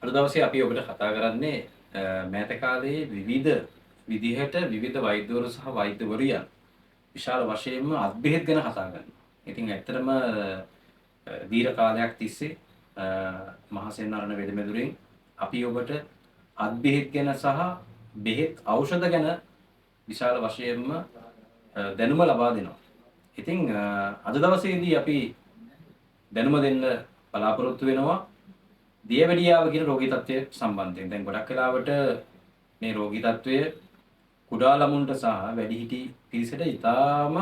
අද දවසේ අපි ඔබට කතා කරන්නේ මෑත කාලයේ විවිධ විදිහට විවිධ වෛද්‍යවරු සහ වෛද්‍යවරියන් විශාල වශයෙන්ම අත් බෙහෙත් ගැන කතා කරනවා. ඉතින් ඇත්තටම දීර්ඝ කාලයක් තිස්සේ මහසෙන්නරණ වෙදමෙදුරින් අපි ඔබට අත් බෙහෙත් ගැන සහ බෙහෙත් ඖෂධ ගැන විශාල වශයෙන්ම දැනුම ලබා දෙනවා. ඉතින් අද දවසේදී අපි දැනුම දෙන්න බලාපොරොත්තු වෙනවා දියවැඩියාව කියන රෝගී තත්ත්වය සම්බන්ධයෙන්. දැන් ගොඩක් වෙලාවට මේ රෝගී තත්ත්වය කුඩා ළමුන්ට සහ වැඩිහිටි පිරිසට ඉතාම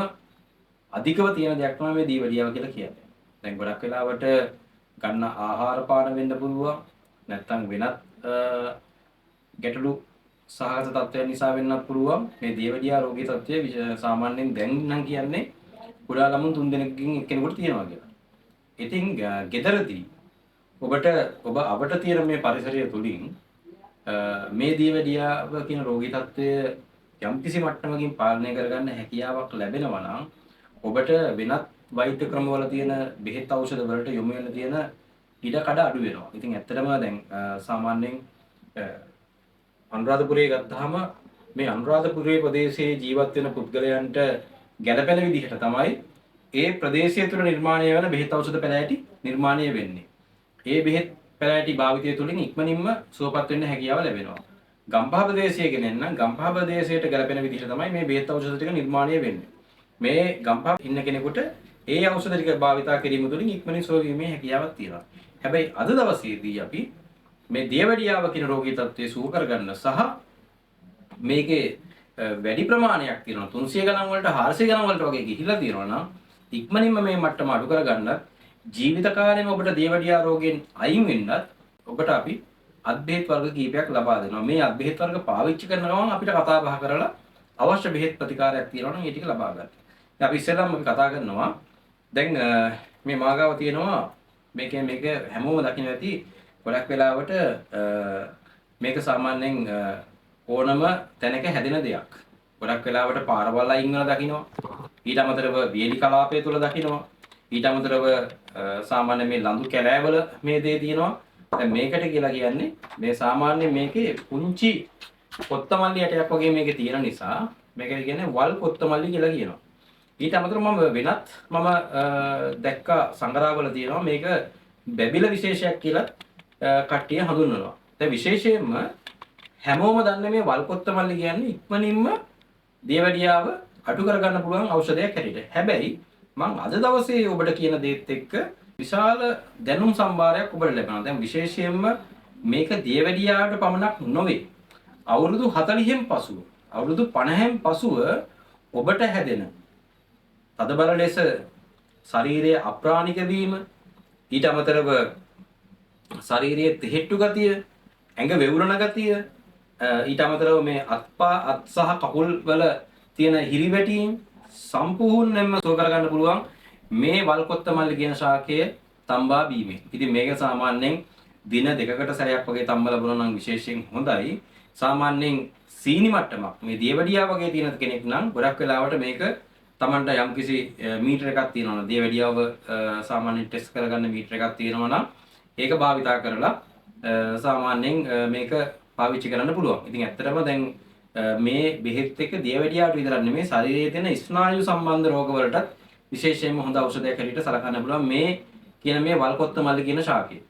අධිකව තියෙන දෙයක් තමයි මේ දියවැඩියාව කියලා කියන්නේ. දැන් ගොඩක් වෙලාවට ගන්න ආහාර පාන වෙන්න පුළුවන්. නැත්නම් වෙනත් ගැටලු සහගත තත්ත්වයන් නිසා වෙන්නත් පුළුවන්. මේ දියවැඩියා රෝගී තත්ත්වය සාමාන්‍යයෙන් දැන් නම් කියන්නේ කුඩා ළමුන් 3 දෙනෙක්ගෙන් එක්කෙනෙකුට තියෙනවා කියලා. ඉතින් ගෙදරදී ඔබ අපට තියෙන මේ පරිසරය තුලින් මේ දියවැඩියාව කියන රෝගී තත්ත්වය යම්කිසි මට්ටමකින් පාලනය කරගන්න හැකියාවක් ලැබෙනවා නම් ඔබට වෙනත් වෛද්‍ය ක්‍රමවල තියෙන බෙහෙත් ඖෂධ වලට යොමු වෙන්න තියෙන ඉඩ කඩ අඩු වෙනවා. ඉතින් ඇත්තටම දැන් සාමාන්‍යයෙන් අනුරාධපුරයේ ගත්තාම මේ අනුරාධපුරයේ ප්‍රදේශයේ ජීවත් වෙන පුද්ගලයන්ට ගැළපෙන විදිහට තමයි ඒ ප්‍රදේශය තුළ නිර්මාණය වෙන බෙහෙත් ඖෂධ පැලෑටි නිර්මාණය වෙන්නේ. ඒ බෙහෙත් පැලෑටි භාවිතය තුළින් ඉක්මනින්ම සුවපත් වෙන්න හැකියාව ලැබෙනවා. ගම්පහ ප්‍රදේශයේ ගෙනෙන්න ගම්පහ ප්‍රදේශයට ගැලපෙන විදිහට තමයි මේ බෙහෙත් ඖෂධ ටික නිර්මාණය වෙන්නේ. මේ ගම්පහ ඉන්න කෙනෙකුට ඒ ඖෂධ ටික භාවිතා කිරීම තුළින් ඉක්මනින් සුව වීමේ හැකියාවක් තියෙනවා. හැබැයි අද දවසේදී අපි මේ දියවැඩියාව කියන රෝගී තත්ත්වය සුව කරගන්න සහ මේකේ වැඩි ප්‍රමාණයක් තියෙනවා 300 ගණන් වලට 400 ගණන් වලට වගේ ගිහිලා තියෙනවා නම් ඉක්මනින්ම මේ මට්ටම අඩු කරගන්න ජීවිත කාලෙම ඔබට දියවැඩියා රෝගයෙන් අයින් වෙන්නත් ඔබට අපි අත් බෙහෙත් වර්ග කීපයක් ලබා දෙනවා. මේ අත් බෙහෙත් වර්ග පාවිච්චි කරන ගමන් අපිට කතා බහ කරලා අවශ්‍ය බෙහෙත් ප්‍රතිකාරයක් තියෙනවා නම් ඒ ටික ලබා ගන්න. දැන් අපි ඉස්සෙල්ලාම අපි කතා කරනවා දැන් මේ මාගාව තියෙනවා මේක හැමෝම දකින්න ඇති ගොඩක් වෙලාවට මේක සාමාන්‍යයෙන් ඕනම තැනක හැදෙන දෙයක්. ගොඩක් වෙලාවට පාරවල් අයින් වෙලා දකින්නවා. ඊට අමතරව වියලි කලාපය තුල දකින්නවා. ඊට අමතරව සාමාන්‍ය මේ ලඳු කැලෑවල මේ දේ තියෙනවා. දැන් මේකට කියලා කියන්නේ මේ සාමාන්‍ය මේකේ පුංචි කොත්තමල්ලි යටයක් වගේ මේකේ තියෙන නිසා මේකට කියන්නේ වල් කොත්තමල්ලි කියලා කියනවා. ඊට අමතරව මම දැක්ක සංග්‍රහවල තියෙනවා මේක බැබිල විශේෂයක් කියලා කට්ටිය හඳුන්වනවා. දැන් විශේෂයෙන්ම හැමෝම දන්නේ මේ වල් කොත්තමල්ලි කියන්නේ ඉක්මනින්ම දියවැඩියාව අඩු කරගන්න පුළුවන් ඖෂධයක් හැටියට. හැබැයි මම අද දවසේ ඔබට කියන දේත් එක්ක විශාල දැනුම් සම්භාරයක් ඔබට ලැබෙනවා. දැන් විශේෂයෙන්ම මේක දියවැඩියාවට පමණක් නොවේ. අවුරුදු 40න් පසුව, අවුරුදු 50න් පසුව ඔබට හැදෙන තදබල ලෙස ශරීරයේ අප්‍රාණික වීම, ඊට අමතරව ශරීරයේ තෙහෙට්ටු ගතිය, ඇඟ වෙවුලන ගතිය, ඊට අමතරව මේ අත් සහ කකුල් වල තියෙන හිරිවැටීම් සම්පූර්ණයෙන්ම සුව කරගන්න පුළුවන් මේ වල්කොත්තමල්ලි කියන ශාකය තම්බා බීමෙන්. ඉතින් මේක සාමාන්‍යයෙන් දින දෙකකට සැරයක් වගේ තම්බලා බලනවා නම් විශේෂයෙන් හොඳයි. සාමාන්‍යයෙන් සීනි මට්ටමක් මේ දියවැඩියාව වගේ තියෙන කෙනෙක් නම් ගොඩක් වෙලාවට මේක Tamanට යම්කිසි මීටර එකක් තියෙනවා. දියවැඩියාව සාමාන්‍යයෙන් ටෙස්ට් කරගන්න මීටර එකක් තියෙනවා නම් ඒක භාවිතා කරලා සාමාන්‍යයෙන් මේක පාවිච්චි කරන්න පුළුවන්. ඉතින් ඇත්තටම දැන් මේ බෙහෙත් එක දියවැඩියාවට විතරක් නෙමෙයි ශරීරයේ තියෙන ස්නායු සම්බන්ධ රෝගවලටත් විශේෂයෙන්ම හොඳ ඖෂධයක් හැටියට සලකන්න පුළුවන් මේ කියන මේ වල්කොත්තමල්ලි කියන ශාකය.